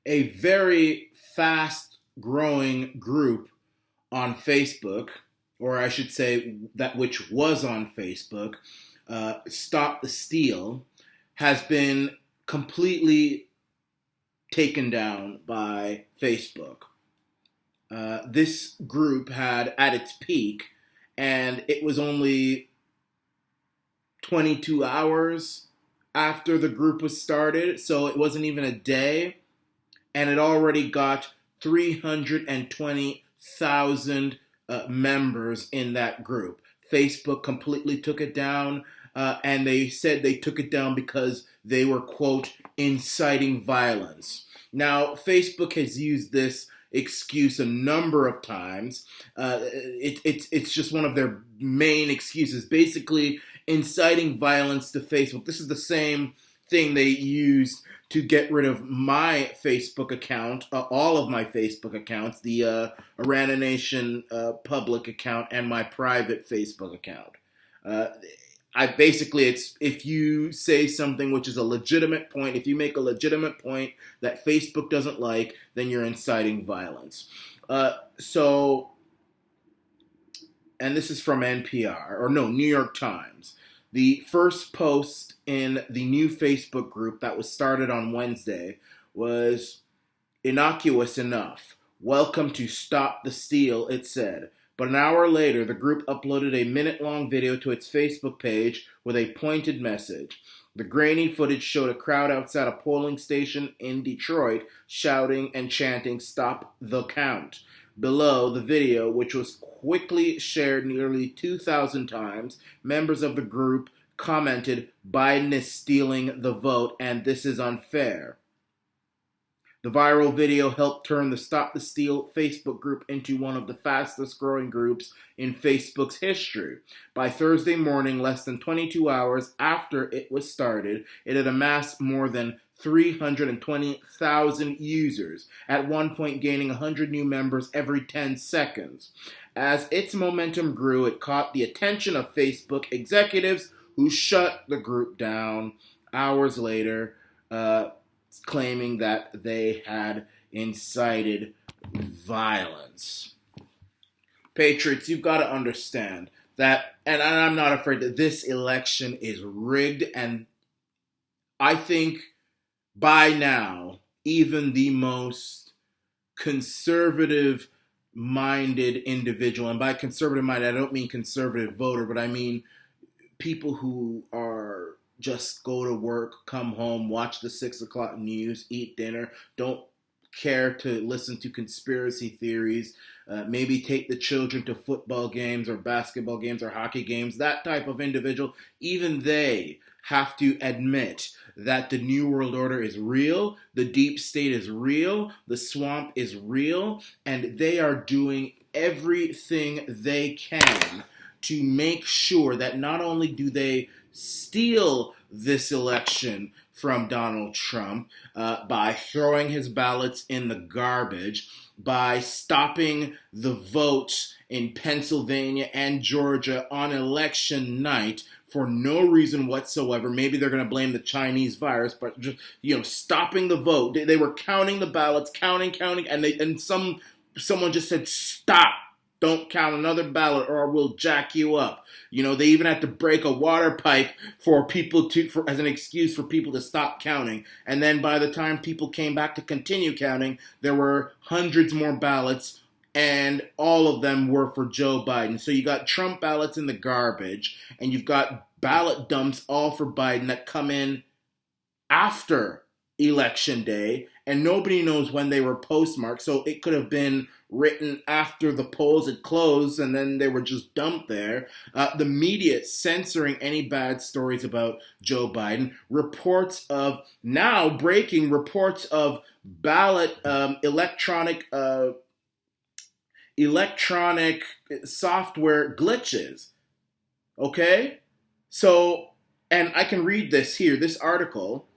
a very fast growing group on Facebook, or I should say that which was on Facebook, Stop the Steal, has been completely taken down by Facebook. This group had at its peak, and it was only 22 hours after the group was started, so it wasn't even a day, and it already got 320,000 members in that group. Facebook completely took it down, and they said they took it down because they were, quote, inciting violence. Now, Facebook has used this excuse a number of times. It's just one of their main excuses. Basically, inciting violence to Facebook. This is the same thing they used to get rid of my Facebook account, all of my Facebook accounts, the Arana Nation public account and my private Facebook account. It's if you say something which is a legitimate point, if you make a legitimate point that Facebook doesn't like, then you're inciting violence. And this is from New York Times. The first post in the new Facebook group that was started on Wednesday was innocuous enough. Welcome to Stop the Steal, it said. But an hour later, the group uploaded a minute-long video to its Facebook page with a pointed message. The grainy footage showed a crowd outside a polling station in Detroit shouting and chanting, "Stop the count." Below the video, which was quickly shared nearly 2,000 times, members of the group commented, "Biden is stealing the vote, and this is unfair." The viral video helped turn the Stop the Steal Facebook group into one of the fastest growing groups in Facebook's history. By Thursday morning, less than 22 hours after it was started, it had amassed more than 320,000 users, at one point gaining 100 new members every 10 seconds. As its momentum grew, it caught the attention of Facebook executives who shut the group down hours later, claiming that they had incited violence. Patriots, you've got to understand that, and I'm not afraid that this election is rigged, and I think by now, even the most conservative-minded individual, and by conservative-minded, I don't mean conservative voter, but I mean people who are just go to work, come home, watch the 6 o'clock news, eat dinner, don't care to listen to conspiracy theories, maybe take the children to football games or basketball games or hockey games, that type of individual, even they have to admit that the New World Order is real, the deep state is real, the swamp is real, and they are doing everything they can to make sure that not only do they steal this election from Donald Trump by throwing his ballots in the garbage, by stopping the votes in Pennsylvania and Georgia on election night for no reason whatsoever. Maybe they're going to blame the Chinese virus, but just, stopping the vote. They were counting the ballots, counting, and someone just said, "Stop. Don't count another ballot or we'll jack you up." They even had to break a water pipe for people as an excuse for people to stop counting. And then by the time people came back to continue counting, there were hundreds more ballots, and all of them were for Joe Biden. So you got Trump ballots in the garbage, and you've got ballot dumps all for Biden that come in after Election Day, and nobody knows when they were postmarked, so it could have been written after the polls had closed, and then they were just dumped there. The media censoring any bad stories about Joe Biden. Breaking reports of ballot electronic software glitches. Okay? So, and I can read this here, this article.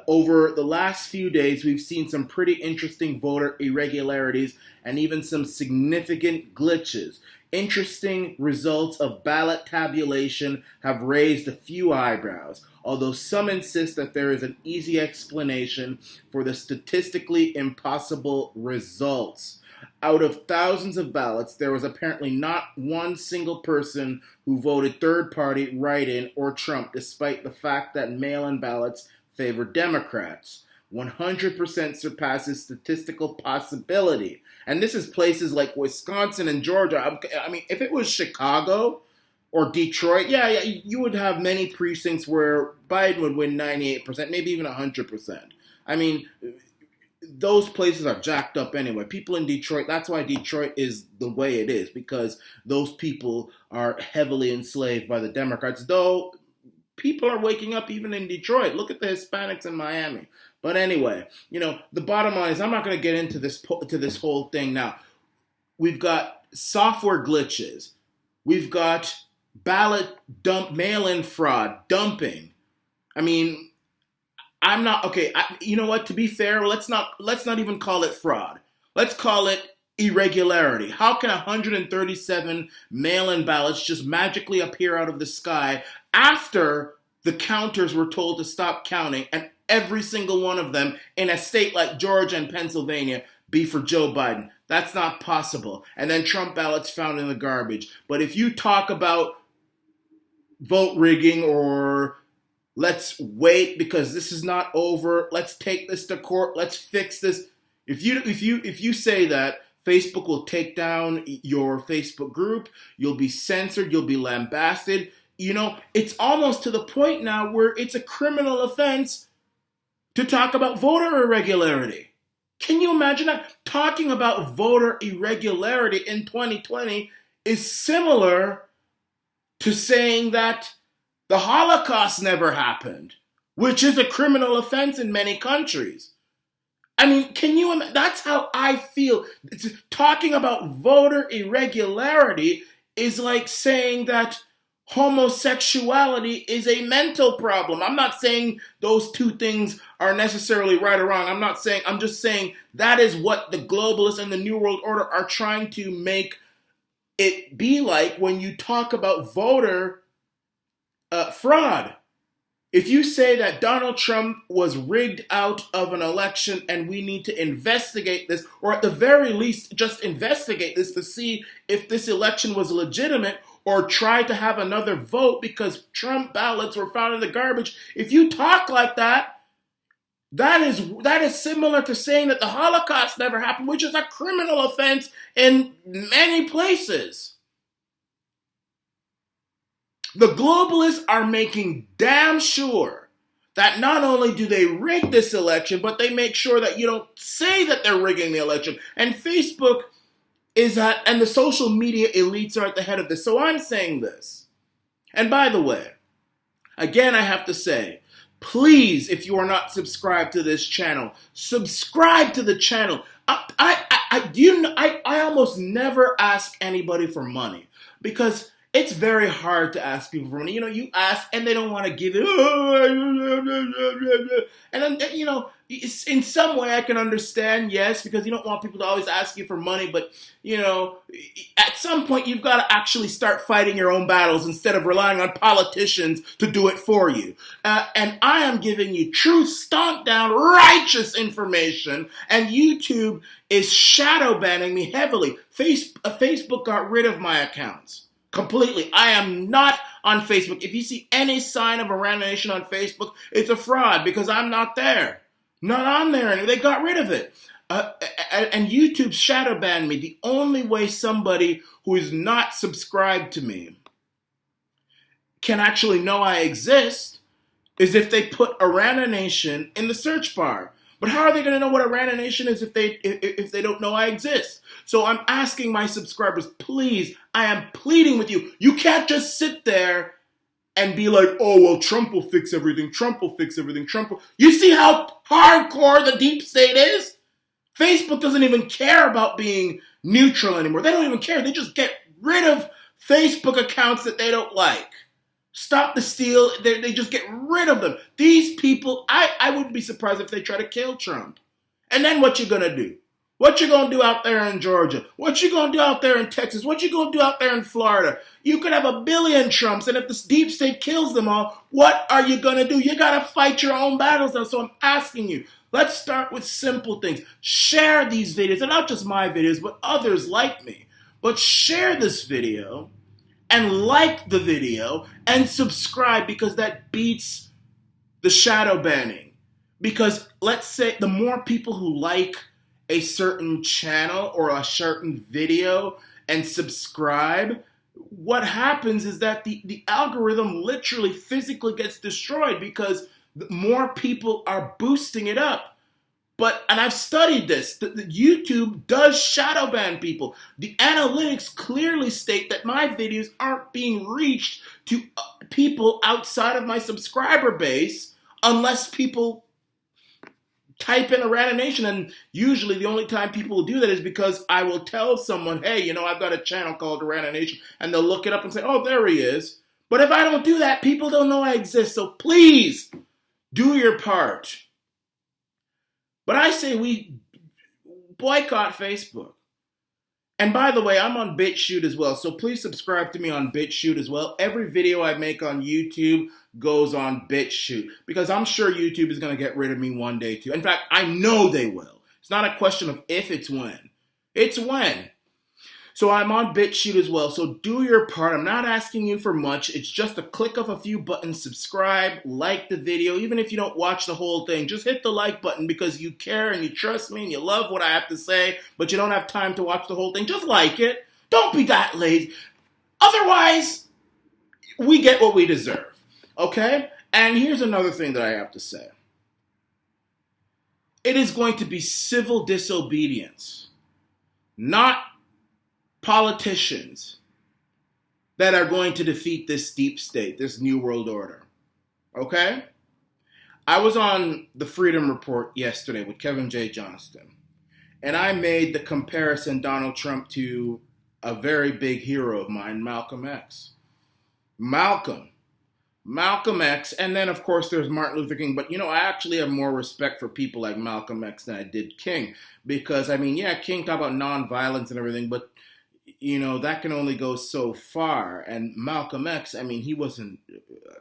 Over the last few days, we've seen some pretty interesting voter irregularities and even some significant glitches. Interesting results of ballot tabulation have raised a few eyebrows, although some insist that there is an easy explanation for the statistically impossible results. Out of thousands of ballots, there was apparently not one single person who voted third party, write-in, or Trump, despite the fact that mail-in ballots favored Democrats. 100% surpasses statistical possibility. And this is places like Wisconsin and Georgia. I mean, if it was Chicago or Detroit, yeah, you would have many precincts where Biden would win 98%, maybe even 100%. I mean, those places are jacked up anyway. People in Detroit, that's why Detroit is the way it is, because those people are heavily enslaved by the Democrats, though people are waking up even in Detroit. Look at the Hispanics in Miami. But anyway, the bottom line is I'm not going to get into this whole thing now. We've got software glitches. We've got ballot mail-in fraud, dumping. I mean, I'm not okay. You know what? To be fair, let's not even call it fraud. Let's call it irregularity. How can 137 mail-in ballots just magically appear out of the sky after the counters were told to stop counting, and every single one of them in a state like Georgia and Pennsylvania be for Joe Biden? That's not possible. And then Trump ballots found in the garbage. But if you talk about vote rigging or let's wait because this is not over, let's take this to court, let's fix this. If you say that, Facebook will take down your Facebook group, you'll be censored, you'll be lambasted. It's almost to the point now where it's a criminal offense to talk about voter irregularity. Can you imagine that? Talking about voter irregularity in 2020 is similar to saying that the Holocaust never happened, which is a criminal offense in many countries. I mean, can you imagine? That's how I feel. Talking about voter irregularity is like saying that homosexuality is a mental problem. I'm not saying those two things are necessarily right or wrong. I'm just saying that is what the globalists and the New World Order are trying to make it be like when you talk about voter fraud. If you say that Donald Trump was rigged out of an election and we need to investigate this, or at the very least just investigate this to see if this election was legitimate, or try to have another vote because Trump ballots were found in the garbage, if you talk like that, that is similar to saying that the Holocaust never happened, which is a criminal offense in many places. The globalists are making damn sure that not only do they rig this election, but they make sure that you don't say that they're rigging the election. And Facebook and the social media elites are at the head of this. So I'm saying this. And by the way, again, I have to say, please, if you are not subscribed to this channel, subscribe to the channel. I almost never ask anybody for money because it's very hard to ask people for money. You ask and they don't want to give it. And then, in some way I can understand, yes, because you don't want people to always ask you for money. But, at some point you've got to actually start fighting your own battles instead of relying on politicians to do it for you. And I am giving you true, stomp down, righteous information. And YouTube is shadow banning me heavily. Facebook got rid of my accounts. Completely. I am not on Facebook. If you see any sign of Arana Nation on Facebook, it's a fraud because I'm not there. Not on there. And they got rid of it. And YouTube shadow banned me. The only way somebody who is not subscribed to me can actually know I exist is if they put Arana Nation in the search bar. But how are they going to know what Arana Nation is if they don't know I exist? So I'm asking my subscribers, please, I am pleading with you. You can't just sit there and be like, oh, well, Trump will fix everything. Trump will fix everything. You see how hardcore the deep state is? Facebook doesn't even care about being neutral anymore. They don't even care. They just get rid of Facebook accounts that they don't like. Stop the steal. They just get rid of them. These people, I wouldn't be surprised if they try to kill Trump. And then what you gonna do? What you gonna do out there in Georgia? What you gonna do out there in Texas? What you gonna do out there in Florida? You could have a billion Trumps, and if the deep state kills them all, what are you gonna do? You gotta fight your own battles now. So I'm asking you, let's start with simple things. Share these videos, and not just my videos, but others like me. But share this video, and like the video, and subscribe, because that beats the shadow banning. Because let's say the more people who like a certain channel or a certain video and subscribe, what happens is that the algorithm literally physically gets destroyed because more people are boosting it up. And I've studied this, the YouTube does shadow ban people. The analytics clearly state that my videos aren't being reached to people outside of my subscriber base unless people type in Arana Nation, and usually the only time people will do that is because I will tell someone, hey, I've got a channel called Arana Nation, and they'll look it up and say, oh, there he is. But if I don't do that, people don't know I exist, so please do your part. But I say we boycott Facebook. And by the way, I'm on BitChute as well, so please subscribe to me on BitChute as well. Every video I make on YouTube goes on BitChute, because I'm sure YouTube is going to get rid of me one day too. In fact, I know they will. It's not a question of if, it's when. It's when. So I'm on BitChute as well, so do your part. I'm not asking you for much. It's just a click of a few buttons. Subscribe, like the video. Even if you don't watch the whole thing, just hit the like button because you care and you trust me and you love what I have to say, but you don't have time to watch the whole thing. Just like it. Don't be that lazy. Otherwise, we get what we deserve. Okay? And here's another thing that I have to say. It is going to be civil disobedience, not politicians, that are going to defeat this deep state, this new world order. Okay? I was on the Freedom Report yesterday with Kevin J. Johnston, and I made the comparison Donald Trump to a very big hero of mine, Malcolm X. Malcolm X, and then of course there's Martin Luther King, but I actually have more respect for people like Malcolm X than I did King, because King talked about nonviolence and everything, but that can only go so far. And Malcolm X, he wasn't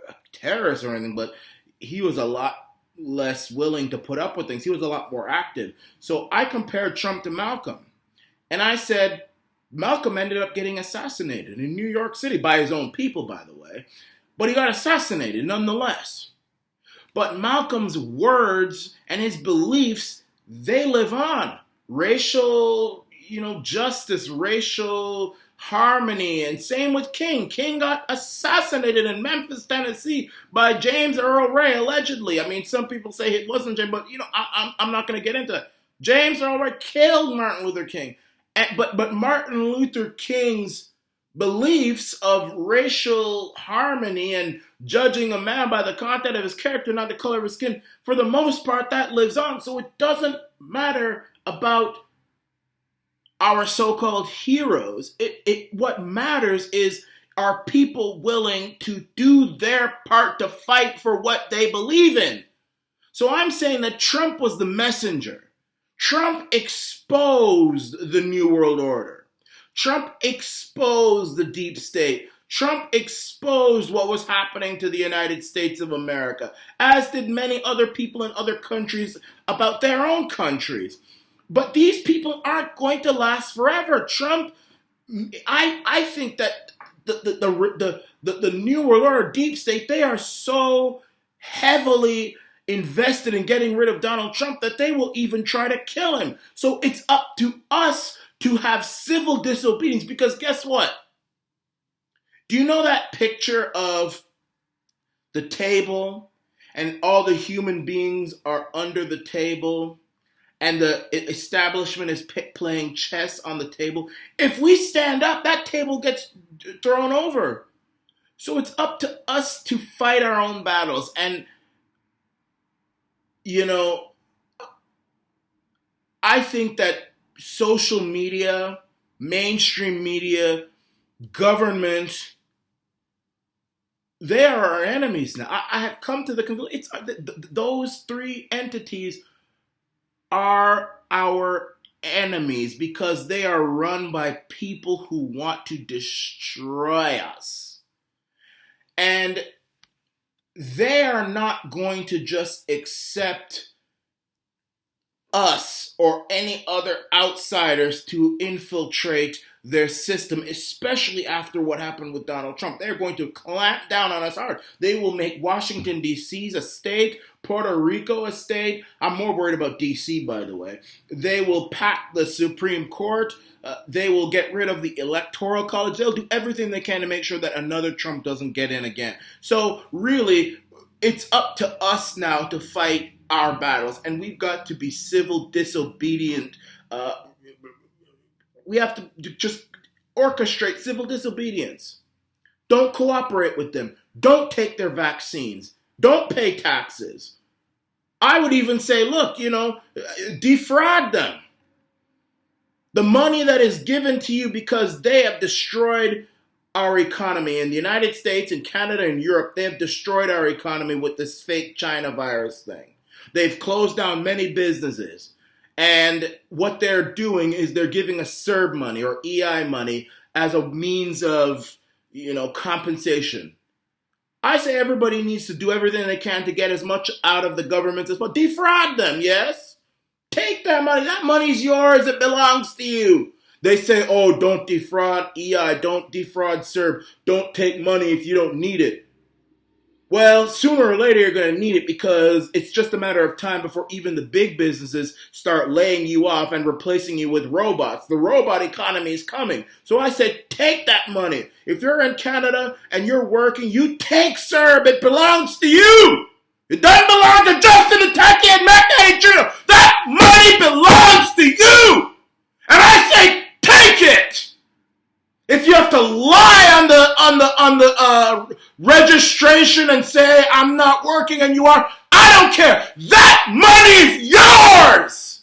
a terrorist or anything, but he was a lot less willing to put up with things. He was a lot more active. So I compared Trump to Malcolm. And I said, Malcolm ended up getting assassinated in New York City by his own people, by the way. But he got assassinated nonetheless. But Malcolm's words and his beliefs, they live on. Racial justice, racial harmony, and same with King. King got assassinated in Memphis, Tennessee by James Earl Ray, allegedly. Some people say it wasn't James, but I'm not going to get into that. James Earl Ray killed Martin Luther King. But Martin Luther King's beliefs of racial harmony and judging a man by the content of his character, not the color of his skin, for the most part, that lives on. So it doesn't matter about our so-called heroes. What matters is, are people willing to do their part to fight for what they believe in? So I'm saying that Trump was the messenger. Trump exposed the New World Order. Trump exposed the deep state. Trump exposed what was happening to the United States of America, as did many other people in other countries about their own countries. But these people aren't going to last forever. Trump, I think that the New World Order, deep state, they are so heavily invested in getting rid of Donald Trump that they will even try to kill him. So it's up to us to have civil disobedience, because guess what? Do you know that picture of the table and all the human beings are under the table and the establishment is playing chess on the table? If we stand up, that table gets thrown over. So it's up to us to fight our own battles. And, I think that social media, mainstream media, government, they are our enemies now. I have come to the conclusion, those three entities are our enemies because they are run by people who want to destroy us. And they are not going to just accept us or any other outsiders to infiltrate their system, especially after what happened with Donald Trump. They're going to clamp down on us hard. They will make Washington, D.C.'s a state, Puerto Rico a state. I'm more worried about D.C., by the way. They will pack the Supreme Court. They will get rid of the Electoral College. They'll do everything they can to make sure that another Trump doesn't get in again. So really, it's up to us now to fight our battles, and we've got to be civil disobedient. We have to just orchestrate civil disobedience. Don't cooperate with them. Don't take their vaccines. Don't pay taxes. I would even say, look, defraud them. The money that is given to you because they have destroyed our economy. In the United States and Canada and Europe, they have destroyed our economy with this fake China virus thing. They've closed down many businesses. And what they're doing is they're giving us CERB money or EI money as a means of, compensation. I say everybody needs to do everything they can to get as much out of the government as possible. Defraud them, yes? Take that money. That money's yours. It belongs to you. They say, oh, don't defraud EI. Don't defraud CERB. Don't take money if you don't need it. Well, sooner or later you're going to need it because it's just a matter of time before even the big businesses start laying you off and replacing you with robots. The robot economy is coming. So I said, take that money. If you're in Canada and you're working, you take CERB. It belongs to you. It doesn't belong to Justin and Taki and Matt Jr. That money belongs to you. And I say, take it. If you have to lie on the registration and say I'm not working and you are, I don't care. That money is yours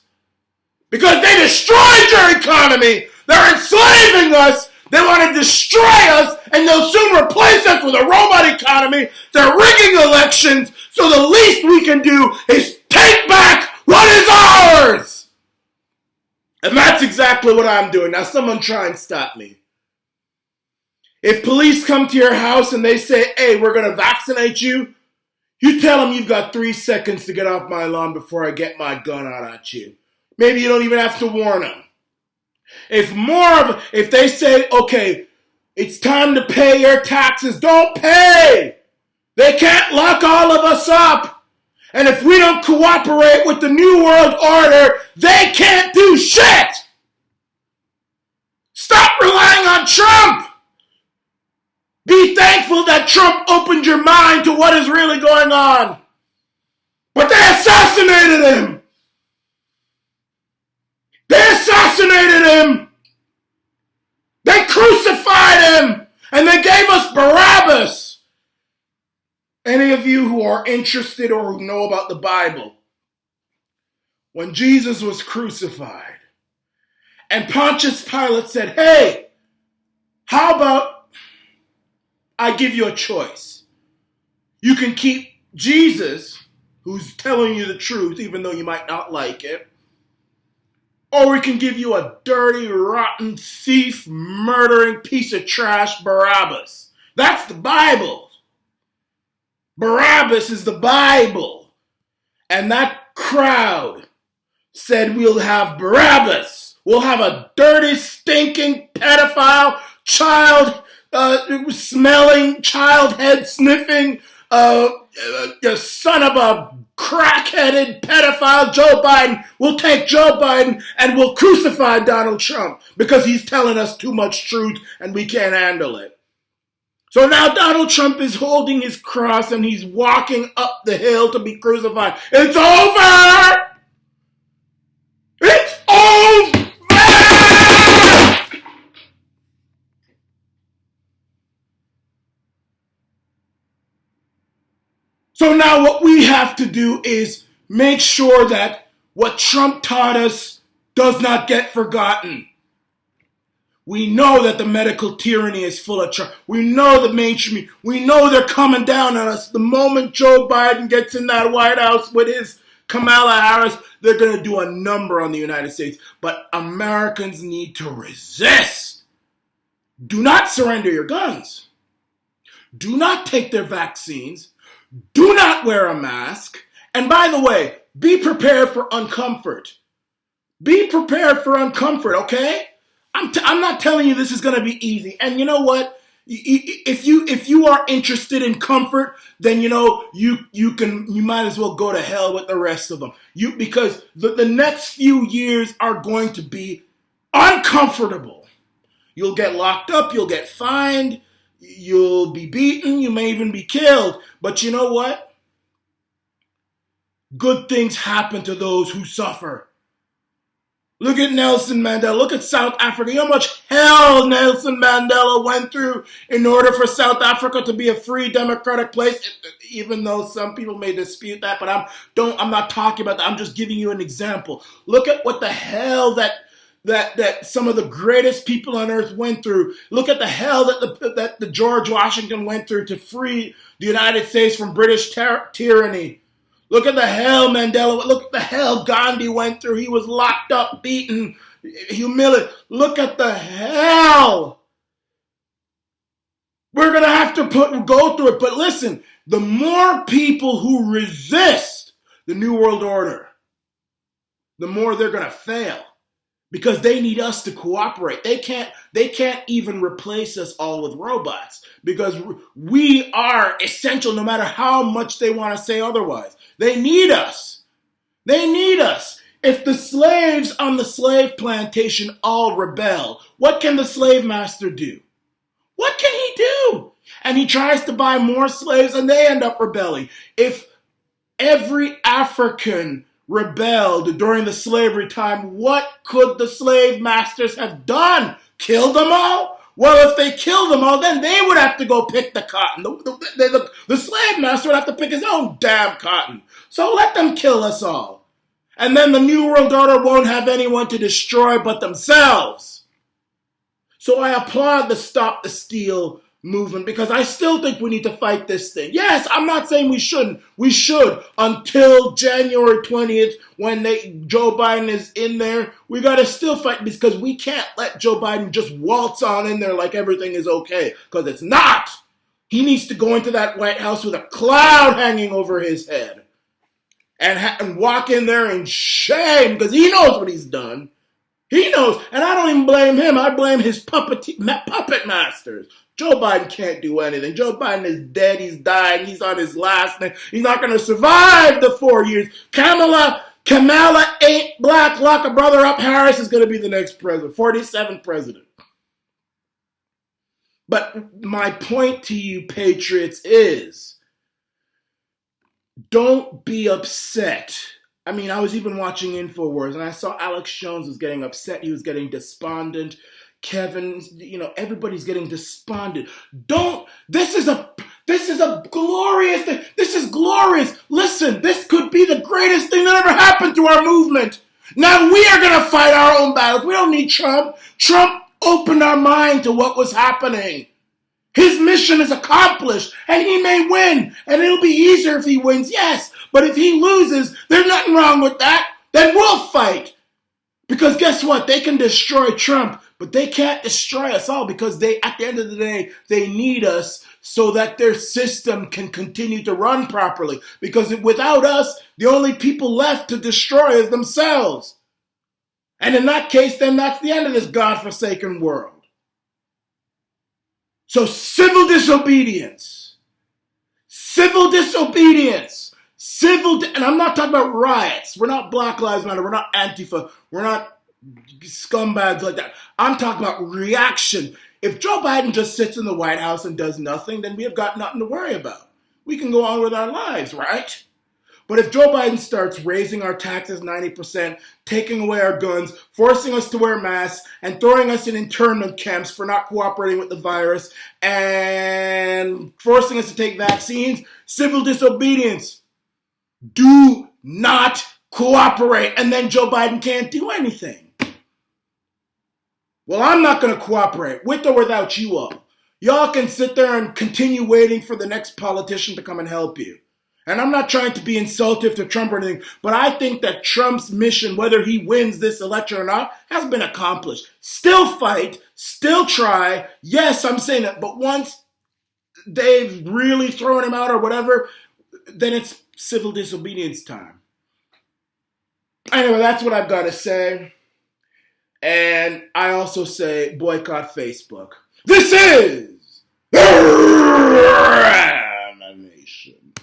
because they destroyed your economy. They're enslaving us. They want to destroy us, and they'll soon replace us with a robot economy. They're rigging elections, so the least we can do is take back what is ours. And that's exactly what I'm doing. Now, someone try and stop me. If police come to your house and they say, hey, we're going to vaccinate you, you tell them you've got 3 seconds to get off my lawn before I get my gun out at you. Maybe you don't even have to warn them. If they say, okay, it's time to pay your taxes, don't pay. They can't lock all of us up. And if we don't cooperate with the New World Order, they can't do shit. Stop relying on Trump. Be thankful that Trump opened your mind to what is really going on. But they assassinated him. They assassinated him. They crucified him. And they gave us Barabbas. Any of you who are interested or who know about the Bible, when Jesus was crucified and Pontius Pilate said, hey, how about I give you a choice. You can keep Jesus, who's telling you the truth, even though you might not like it, or we can give you a dirty, rotten, thief, murdering piece of trash, Barabbas. That's the Bible. Barabbas is the Bible. And that crowd said we'll have Barabbas. We'll have a dirty, stinking, pedophile, smelling, child head sniffing, son of a crack-headed pedophile, Joe Biden. We'll take Joe Biden and we'll crucify Donald Trump because he's telling us too much truth and we can't handle it. So now Donald Trump is holding his cross and he's walking up the hill to be crucified. It's over! It's over! So now what we have to do is make sure that what Trump taught us does not get forgotten. We know that the medical tyranny is full of Trump. We know the mainstream. We know they're coming down on us. The moment Joe Biden gets in that White House with his Kamala Harris, they're going to do a number on the United States. But Americans need to resist. Do not surrender your guns. Do not take their vaccines. Do not wear a mask. And by the way, be prepared for uncomfort. Be prepared for uncomfort, okay? I'm not telling you this is going to be easy. And you know what? If you are interested in comfort, then you might as well go to hell with the rest of them. Because the next few years are going to be uncomfortable. You'll get locked up, you'll get fined, you'll be beaten, you may even be killed. But you know what? Good things happen to those who suffer. Look at Nelson Mandela. Look at South Africa. You know how much hell Nelson Mandela went through in order for South Africa to be a free democratic place, even though some people may dispute that, but I'm not talking about that. I'm just giving you an example. Look at what the hell that some of the greatest people on earth went through. Look at the hell that the George Washington went through to free the United States from British tyranny. Look at the hell Mandela, look at the hell Gandhi went through. He was locked up, beaten, humiliated. Look at the hell. We're going to have to go through it. But listen, the more people who resist the New World Order, the more they're going to fail. Because they need us to cooperate. They can't even replace us all with robots. Because we are essential no matter how much they want to say otherwise. They need us. They need us. If the slaves on the slave plantation all rebel, what can the slave master do? What can he do? And he tries to buy more slaves and they end up rebelling. If every African rebelled during the slavery time, what could the slave masters have done? Kill them all? Well, if they kill them all, then they would have to go pick the cotton. The slave master would have to pick his own damn cotton. So let them kill us all. And then the New World Order won't have anyone to destroy but themselves. So I applaud the Stop the Steal movement because I still think we need to fight this thing. Yes, I'm not saying we shouldn't. We should until January 20th when Joe Biden is in there. We got to still fight because we can't let Joe Biden just waltz on in there like everything is okay because it's not. He needs to go into that White House with a cloud hanging over his head and walk in there in shame because he knows what he's done. He knows, and I don't even blame him. I blame his puppet masters. Joe Biden can't do anything. Joe Biden is dead. He's died. He's on his last name. He's not going to survive the 4 years. Kamala ain't black. Lock a brother up. Harris is going to be the next president, 47th president. But my point to you, patriots, is don't be upset. I mean, I was even watching InfoWars, and I saw Alex Jones was getting upset. He was getting despondent. Kevin, everybody's getting despondent. This is a glorious thing. This is glorious. Listen, this could be the greatest thing that ever happened to our movement. Now we are going to fight our own battles. We don't need Trump. Trump opened our mind to what was happening. His mission is accomplished, and he may win, and it'll be easier if he wins, yes. But if he loses, there's nothing wrong with that. Then we'll fight. Because guess what? They can destroy Trump, but they can't destroy us all because at the end of the day, they need us so that their system can continue to run properly. Because without us, the only people left to destroy is themselves. And in that case, then that's the end of this godforsaken world. So civil disobedience, and I'm not talking about riots. We're not Black Lives Matter. We're not Antifa. We're not scumbags like that. I'm talking about reaction. If Joe Biden just sits in the White House and does nothing, then we have got nothing to worry about. We can go on with our lives, right? But if Joe Biden starts raising our taxes 90%, taking away our guns, forcing us to wear masks, and throwing us in internment camps for not cooperating with the virus, and forcing us to take vaccines, civil disobedience. Do not cooperate, and then Joe Biden can't do anything. Well, I'm not going to cooperate, with or without you all. Y'all can sit there and continue waiting for the next politician to come and help you. And I'm not trying to be insultive to Trump or anything, but I think that Trump's mission, whether he wins this election or not, has been accomplished. Still fight, still try. Yes, I'm saying that, but once they've really thrown him out or whatever, then it's civil disobedience time. Anyway, that's what I've got to say. And I also say boycott Facebook. This is